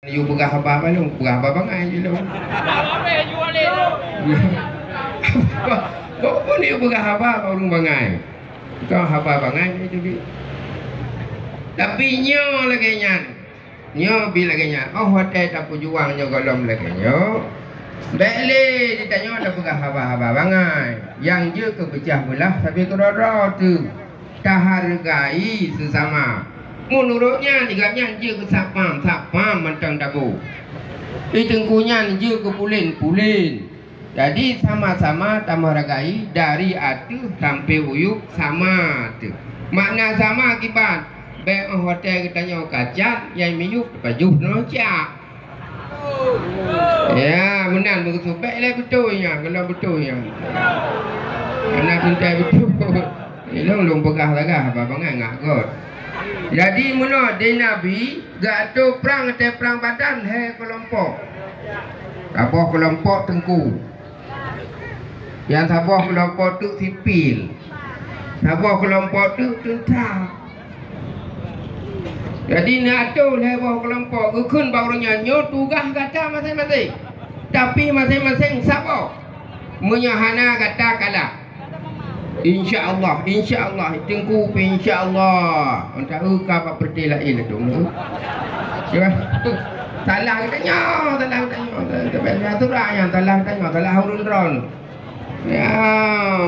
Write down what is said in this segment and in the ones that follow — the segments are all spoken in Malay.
You pegah apa lu? Pegah apa bangai je lu. Apa yang jual ni tu? Kau pun you pegah apa orang bangai. Kau apa bangai je tu. Tapi nyo lagi nyan. Nyo bila lagi nyan. Oh hotel tak juang nyo golom lagi nyo. Bele ditanya ada pegah apa bangai. Yang je kepecah belah tapi kedara tu tak hargai sesama. Menurutnya diganya je ke sapam mentang dabu. Itengkunya je ke pulin. Jadi sama-sama tambah hargai dari atu sampai uyuk sama tu. Makna sama akibat. Baik hotel kita nyawa kacat yang miyuk baju nocak. Ya, benar begitu. Baiklah betulnya kalau betulnya. Anak cinta betul. Long pegah lagah apa bangai ngak kot. Jadi menurut di Nabi gak tu perang badan he kelompok. Apa kelompok tengku. Yang sabah kelompok tu sipil. Sabah kelompok tu tentara. Jadi nak tu he bawah kelompok gekun bawahnya nyo tugas kata masing-masing. Tapi masing-masing sabah menyahana kata kalah. InsyaAllah tengku insyaAllah untuk uka apa pertilah ini tu salah tanya yang salah hurun ya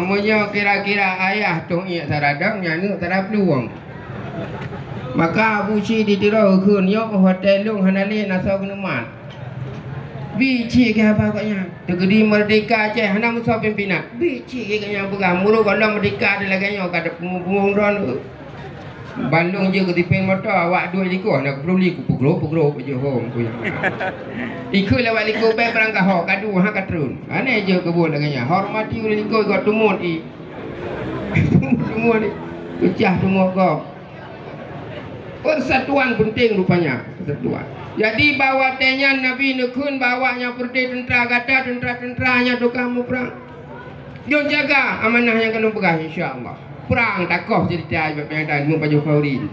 punya kira-kira ayah tu ia saradang nyanyi tak peluang maka Abu Ci ditirau kun yo hotel lung hanali nasa gunuman bici ke apa katnya tegedi merdeka Aceh hana musa pimpinan bici ke katnya pegang mulu kalau merdeka ada lagi nyo kada pemung ron Bandung je ke tipin motor awak dua liku nak perlu liku pugro je home punya ikut lewat liku bae perangkah hok kadu ha katrun ane je kebun lagi nya hormati uli liku got tumut i semua ni pecah semua kau persatuan penting rupanya persatuan. Jadi bawa tenyan Nabi nekun bawanya perdi tentera kata tentera-tenteranya tu kamu perang. Dia jaga amanah yang kena pegang insya-Allah. Perang takoh jadi tiada yang dan mu baju kaurin.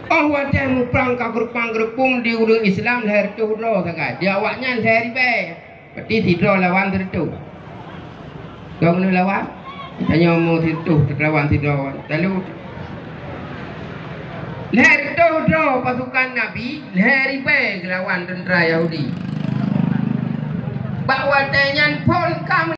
Oh wadah mu perang ka gerpang-gerpung di urang Islam lahir tu ro sangat. Dia awaknya lahir be. Peti tidro lawan tertu. Kau kena lawan. Tanya mu situ lawan tidro. Lalu leher do pasukan Nabi leher ibe lawan tentera Yahudi bawa tenyan pun kamu